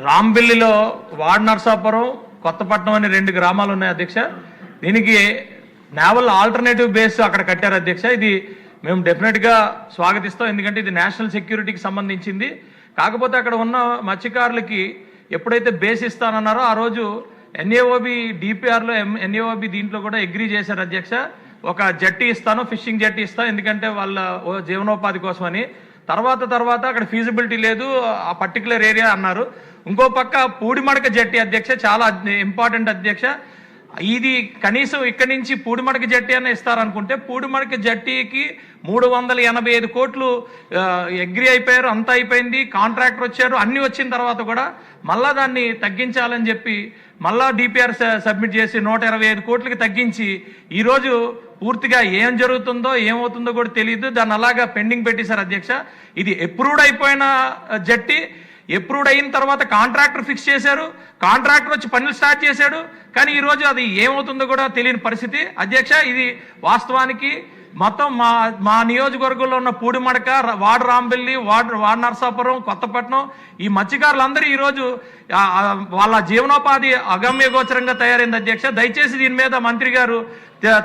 రాంబిల్లిలో వాడ నర్సాపురం కొత్తపట్నం అని 2 గ్రామాలు ఉన్నాయి అధ్యక్ష. దీనికి నేవల్ ఆల్టర్నేటివ్ బేస్ అక్కడ కట్టారు అధ్యక్ష. ఇది మేము డెఫినెట్గా స్వాగతిస్తాం, ఎందుకంటే ఇది నేషనల్ సెక్యూరిటీకి సంబంధించింది. కాకపోతే అక్కడ ఉన్న మత్స్యకారులకి ఎప్పుడైతే బేస్ ఇస్తానన్నారో ఆ రోజు ఎన్ఏఓబి డిపిఆర్లో ఎన్ఏఓబి దీంట్లో కూడా అగ్రీ చేశారు అధ్యక్ష. ఒక జట్టి ఇస్తాను, ఫిషింగ్ జట్టి ఇస్తాను, ఎందుకంటే వాళ్ళ జీవనోపాధి కోసమని. తర్వాత అక్కడ ఫీజిబిలిటీ లేదు ఆ పర్టికులర్ ఏరియా అన్నారు. ఇంకో పక్క పూడిమడక జట్టి అధ్యక్ష, చాలా ఇంపార్టెంట్ అధ్యక్ష. ఇది కనీసం ఇక్కడి నుంచి పూడిమడక జట్టి అన్న ఇస్తారనుకుంటే పూడిమడక జట్టీకి 385 కోట్లు అగ్రీ అయిపోయారు, అంతా అయిపోయింది, కాంట్రాక్టర్ వచ్చారు, అన్ని వచ్చిన తర్వాత కూడా మళ్ళా దాన్ని తగ్గించాలని చెప్పి మళ్ళా డిపిఆర్ సబ్మిట్ చేసి 125 కోట్లకి తగ్గించి ఈరోజు పూర్తిగా ఏం జరుగుతుందో ఏమవుతుందో కూడా తెలియదు, దాన్ని అలాగా పెండింగ్ పెట్టేశారు అధ్యక్ష. ఇది అప్రూవ్డ్ అయిపోయిన జట్టి, అప్రూవ్డ్ అయిన తర్వాత కాంట్రాక్టర్ ఫిక్స్ చేశారు, కాంట్రాక్టర్ వచ్చి పనులు స్టార్ట్ చేశాడు, కానీ ఈరోజు అది ఏమవుతుందో కూడా తెలియని పరిస్థితి అధ్యక్ష. ఇది వాస్తవానికి మొత్తం మా నియోజకవర్గంలో ఉన్న పూడిమడక, వాడ రాంబెల్లి, వాడ నర్సాపురం, కొత్తపట్నం ఈ మత్స్యకారులందరూ ఈరోజు వాళ్ళ జీవనోపాధి అగమ్యగోచరంగా తయారైంది అధ్యక్ష. దయచేసి దీని మీద మంత్రి గారు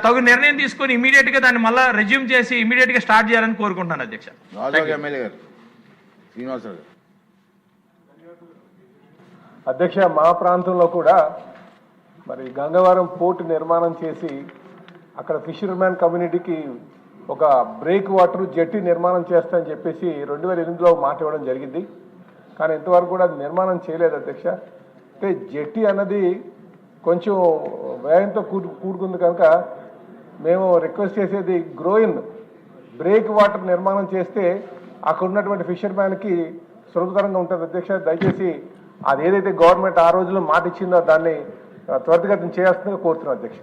తగు నిర్ణయం తీసుకొని ఇమీడియట్ గా దాన్ని మళ్ళీ రెజ్యూమ్ చేసి ఇమీడియట్ గా స్టార్ట్ చేయాలని కోరుకుంటున్నాను అధ్యక్ష. అధ్యక్ష, మా ప్రాంతంలో కూడా మరి గంగవరం పోర్టు నిర్మాణం చేసి అక్కడ ఫిషర్మ్యాన్ కమ్యూనిటీకి ఒక బ్రేక్ వాటర్ జట్టి నిర్మాణం చేస్తామని చెప్పేసి 2008లో మాట ఇవ్వడం జరిగింది. కానీ ఇంతవరకు కూడా అది నిర్మాణం చేయలేదు అధ్యక్ష. అంటే జట్టి అన్నది కొంచెం వ్యయంతో కూడుకుంది కనుక మేము రిక్వెస్ట్ చేసేది గ్రోయిన్ బ్రేక్ వాటర్ నిర్మాణం చేస్తే అక్కడ ఉన్నటువంటి ఫిషర్మ్యాన్కి సులభతరంగా ఉంటుంది అధ్యక్ష. దయచేసి అది ఏదైతే గవర్నమెంట్ ఆ రోజులో మాట ఇచ్చిందో దాన్ని త్వరితగతిన చేయాల్సిందిగా కోరుతున్నాం అధ్యక్ష.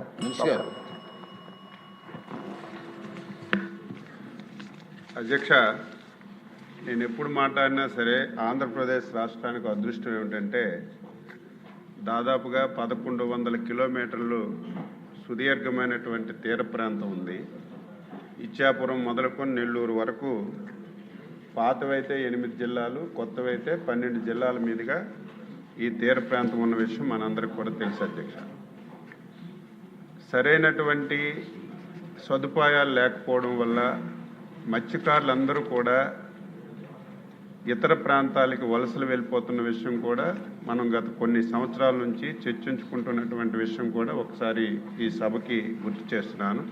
అధ్యక్ష, నేను ఎప్పుడు మాట్లాడినా సరే ఆంధ్రప్రదేశ్ రాష్ట్రానికి అదృష్టం ఏమిటంటే దాదాపుగా 1100 కిలోమీటర్లు సుదీర్ఘమైనటువంటి తీర ప్రాంతం ఉంది. ఇచ్చాపురం మొదలుకొని నెల్లూరు వరకు పాతవైతే 8 జిల్లాలు, కొత్తవైతే 12 జిల్లాల మీదుగా ఈ తీర ప్రాంతం ఉన్న విషయం మనందరికీ కూడా తెలుసు అధ్యక్ష. సరైనటువంటి సదుపాయాలు లేకపోవడం వల్ల మత్స్యకారులందరూ కూడా ఇతర ప్రాంతాలకి వలసలు వెళ్ళిపోతున్న విషయం కూడా మనం గత కొన్ని సంవత్సరాల నుంచి చర్చించుకుంటున్నటువంటి విషయం కూడా ఒకసారి ఈ సభకి గుర్తు చేస్తున్నాను.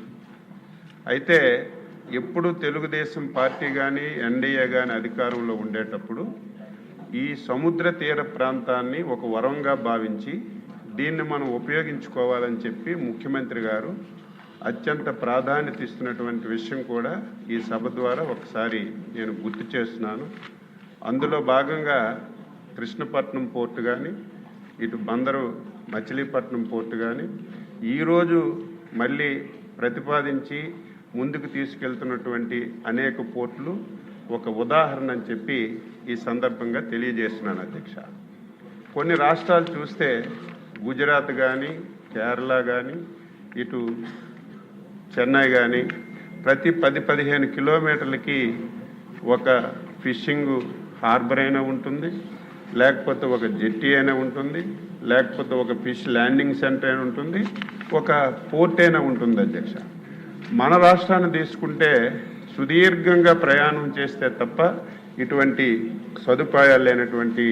అయితే ఎప్పుడు తెలుగుదేశం పార్టీ కానీ ఎన్డీఏ కానీ అధికారంలో ఉండేటప్పుడు ఈ సముద్ర తీర ప్రాంతాన్ని ఒక వరంగా భావించి దీన్ని మనం ఉపయోగించుకోవాలని చెప్పి ముఖ్యమంత్రి గారు అత్యంత ప్రాధాన్యత ఇస్తున్నటువంటి విషయం కూడా ఈ సభ ద్వారా ఒకసారి నేను గుర్తు చేస్తున్నాను. అందులో భాగంగా కృష్ణపట్నం పోర్టు కానీ, ఇటు బందరు మచిలీపట్నం పోర్టు కానీ ఈరోజు మళ్ళీ ప్రతిపాదించి ముందుకు తీసుకెళ్తున్నటువంటి అనేక పోర్టులు ఒక ఉదాహరణ అని చెప్పి ఈ సందర్భంగా తెలియజేస్తున్నాను అధ్యక్ష. కొన్ని రాష్ట్రాలు చూస్తే గుజరాత్ కానీ, కేరళ కానీ, ఇటు చెన్నై కానీ ప్రతి 10-15 కిలోమీటర్లకి ఒక ఫిషింగ్ హార్బర్ అయినా ఉంటుంది, లేకపోతే ఒక జెట్టి అయినా ఉంటుంది, లేకపోతే ఒక ఫిష్ ల్యాండింగ్ సెంటర్ అయినా ఉంటుంది, ఒక పోర్ట్ అయినా ఉంటుంది అధ్యక్ష. మన రాష్ట్రాన్ని తీసుకుంటే సుదీర్ఘంగా ప్రయాణం చేస్తే తప్ప ఇటువంటి సదుపాయాలు లేనటువంటి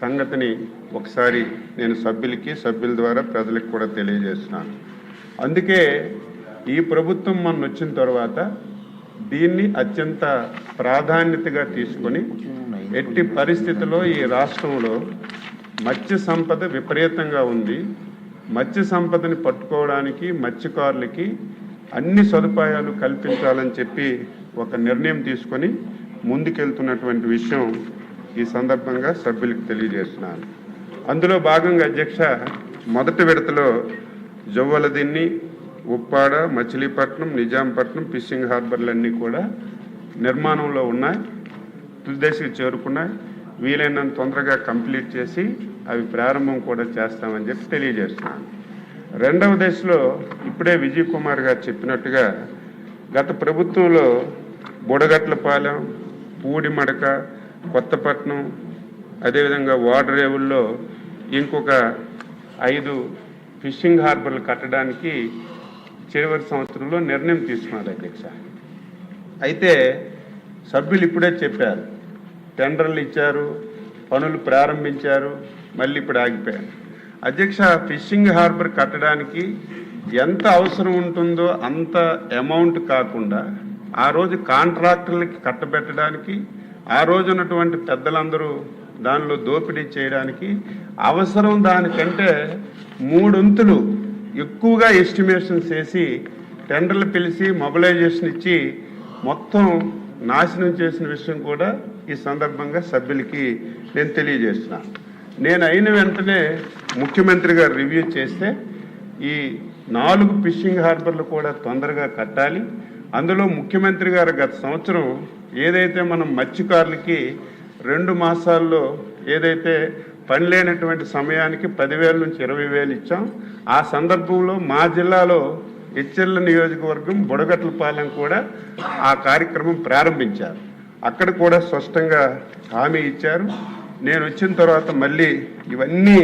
సంగతిని ఒకసారి నేను సభ్యుల ద్వారా ప్రజలకు కూడా తెలియజేస్తున్నాను. అందుకే ఈ ప్రభుత్వం మన వచ్చిన తర్వాత దీన్ని అత్యంత ప్రాధాన్యతగా తీసుకొని ఎట్టి పరిస్థితుల్లో ఈ రాష్ట్రంలో మత్స్య సంపద విపరీతంగా ఉంది. మత్స్య సంపదని పట్టుకోవడానికి మత్స్యకారులకి అన్ని సదుపాయాలు కల్పించాలని చెప్పి ఒక నిర్ణయం తీసుకొని ముందుకెళ్తున్నటువంటి విషయం ఈ సందర్భంగా సభ్యులకు తెలియజేస్తున్నాను. అందులో భాగంగా అధ్యక్ష, మొదటి విడతలో జవ్వలదిన్ని, ఉప్పాడ, మచిలీపట్నం, నిజాంపట్నం ఫిషింగ్ హార్బర్లన్నీ కూడా నిర్మాణంలో ఉన్నాయి, తుదిదశకు చేరుకున్నాయి. వీలైనంత తొందరగా కంప్లీట్ చేసి అవి ప్రారంభం కూడా చేస్తామని చెప్పి తెలియజేస్తున్నాను. రెండవ దశలో ఇప్పుడే విజయ్ కుమార్ గారు చెప్పినట్టుగా గత ప్రభుత్వంలో బుడగట్లపాలెం, పూడిమడక, కొత్తపట్నం, అదేవిధంగా ఓడరేవుల్లో ఇంకొక 5 ఫిషింగ్ హార్బర్లు కట్టడానికి చివరి సంవత్సరంలో నిర్ణయం తీసుకున్నారు అధ్యక్ష. అయితే సభ్యులు ఇప్పుడే చెప్పారు, టెండర్లు ఇచ్చారు, పనులు ప్రారంభించారు, మళ్ళీ ఇప్పుడు ఆగిపోయారు. అధ్యక్ష, ఫిషింగ్ హార్బర్ కట్టడానికి ఎంత అవసరం ఉంటుందో అంత అమౌంట్ కాకుండా ఆ రోజు కాంట్రాక్టర్లకి కట్టబెట్టడానికి, ఆ రోజు ఉన్నటువంటి పెద్దలందరూ దానిలో దోపిడీ చేయడానికి అవసరం దానికంటే 3 వంతులు ఎక్కువగా ఎస్టిమేషన్స్ వేసి టెండర్లు పిలిచి మొబిలైజేషన్ ఇచ్చి మొత్తం నాశనం చేసిన విషయం కూడా ఈ సందర్భంగా సభ్యులకి నేను తెలియజేస్తున్నాను. నేను అయిన వెంటనే ముఖ్యమంత్రి గారు రివ్యూ చేస్తే ఈ 4 ఫిషింగ్ హార్బర్లు కూడా తొందరగా కట్టాలి. అందులో ముఖ్యమంత్రి గారు గత సంవత్సరం ఏదైతే మనం మత్స్యకారులకి 2 మాసాల్లో ఏదైతే పని లేనటువంటి సమయానికి 10,000 నుంచి 20,000 ఇచ్చాం, ఆ సందర్భంలో మా జిల్లాలో హెచ్చెర్ల నియోజకవర్గం బుడగట్లపాలెం కూడా ఆ కార్యక్రమం ప్రారంభించారు. అక్కడ కూడా స్పష్టంగా హామీ ఇచ్చారు. నేను వచ్చిన తర్వాత మళ్ళీ ఇవన్నీ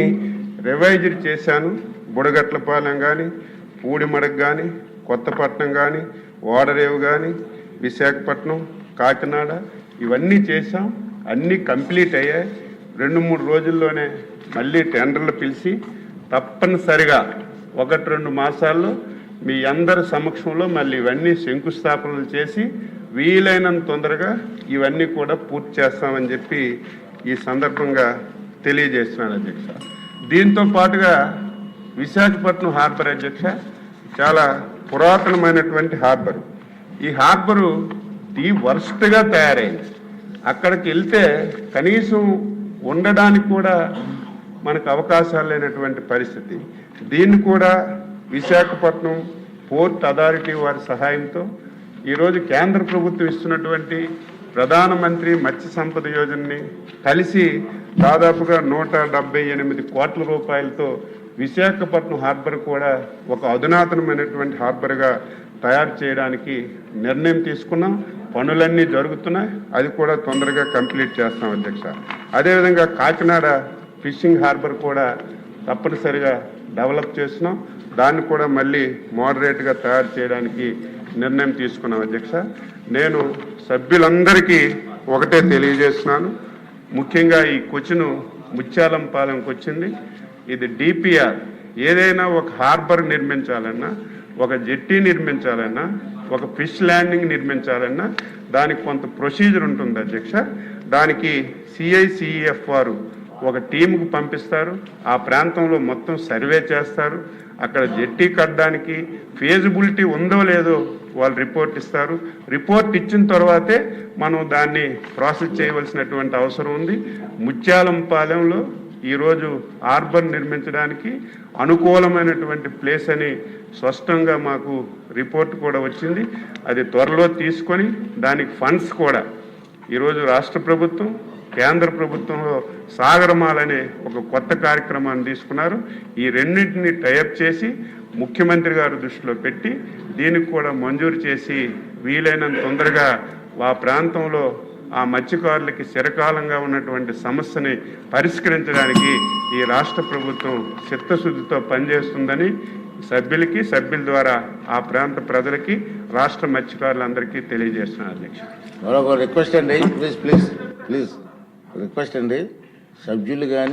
రివైజ్ చేశాను. బుడగట్లపాలెం కానీ, పూడిమడక్ కానీ, కొత్తపట్నం కానీ, ఓడరేవు కానీ, విశాఖపట్నం, కాకినాడ ఇవన్నీ చేశాం. అన్నీ కంప్లీట్ అయ్యాయి. 2-3 రోజుల్లోనే మళ్ళీ టెండర్లు పిలిచి తప్పనిసరిగా 1-2 మాసాల్లో మీ అందరి సమక్షంలో మళ్ళీ ఇవన్నీ శంకుస్థాపనలు చేసి వీలైనంత తొందరగా ఇవన్నీ కూడా పూర్తి చేస్తామని చెప్పి ఈ సందర్భంగా తెలియజేస్తున్నాను అధ్యక్ష. దీంతో పాటుగా విశాఖపట్నం హార్బర్ అధ్యక్ష చాలా పురాతనమైనటువంటి హార్బరు. ఈ హార్బరు ది వర్స్ట్గా తయారైంది. అక్కడికి వెళ్తే కనీసం ఉండడానికి కూడా మనకు అవకాశాలు లేనటువంటి పరిస్థితి. దీన్ని కూడా విశాఖపట్నం పోర్ట్ అథారిటీ వారి సహాయంతో ఈరోజు కేంద్ర ప్రభుత్వం ఇస్తున్నటువంటి ప్రధానమంత్రి మత్స్య సంపద యోజనని కలిసి దాదాపుగా 178 కోట్ల రూపాయలతో విశాఖపట్నం హార్బర్ కూడా ఒక అధునాతనమైనటువంటి హార్బర్గా తయారు చేయడానికి నిర్ణయం తీసుకున్నాం. పనులన్నీ జరుగుతున్నాయి. అది కూడా తొందరగా కంప్లీట్ చేస్తాం అధ్యక్ష. అదేవిధంగా కాకినాడ ఫిషింగ్ హార్బర్ కూడా తప్పనిసరిగా డెవలప్ చేస్తున్నాం. దాన్ని కూడా మళ్ళీ మోడరేట్గా తయారు చేయడానికి నిర్ణయం తీసుకున్నాం అధ్యక్ష. నేను సభ్యులందరికీ ఒకటే తెలియజేస్తున్నాను. ముఖ్యంగా ఈ క్వశ్చన్ ముత్యాలంపాలెంకి వచ్చింది. ఇది డిపిఆర్. ఏదైనా ఒక హార్బర్ నిర్మించాలన్నా, ఒక జెట్టి నిర్మించాలన్నా, ఒక ఫిష్ ల్యాండింగ్ నిర్మించాలన్నా దానికి కొంత ప్రొసీజర్ ఉంటుంది అధ్యక్ష. దానికి సిఐసిఎఫ్ వారు ఒక టీముకు పంపిస్తారు. ఆ ప్రాంతంలో మొత్తం సర్వే చేస్తారు. అక్కడ జెట్టి కట్టడానికి ఫీజిబిలిటీ ఉందో లేదో వాళ్ళు రిపోర్ట్ ఇస్తారు. రిపోర్ట్ ఇచ్చిన తర్వాతే మనం దాన్ని ప్రాసెస్ చేయవలసినటువంటి అవసరం ఉంది. ముత్యాలంపాలెంలో ఈరోజు హార్బర్ నిర్మించడానికి అనుకూలమైనటువంటి ప్లేస్ అని స్పష్టంగా మాకు రిపోర్ట్ కూడా వచ్చింది. అది త్వరలో తీసుకొని దానికి ఫండ్స్ కూడా ఈరోజు రాష్ట్ర ప్రభుత్వం, కేంద్ర ప్రభుత్వంలో సాగరమాల అనే ఒక కొత్త కార్యక్రమాన్ని తీసుకున్నారు. ఈ రెండింటిని టైఅప్ చేసి ముఖ్యమంత్రి గారి దృష్టిలో పెట్టి దీనికి కూడా మంజూరు చేసి వీలైనంత తొందరగా ఆ ప్రాంతంలో ఆ మత్స్యకారులకి చిరకాలంగా ఉన్నటువంటి సమస్యని పరిష్కరించడానికి ఈ రాష్ట్ర ప్రభుత్వం చిత్తశుద్ధితో పనిచేస్తుందని సభ్యులకి, సభ్యుల ద్వారా ఆ ప్రాంత ప్రజలకి, రాష్ట్ర మత్స్యకారులందరికీ తెలియజేస్తున్నారు అధ్యక్ష. మరొక రిక్వెస్ట్ అండి, ప్లీజ్ రిక్వెస్ట్ అండి, సభ్యులు కానీ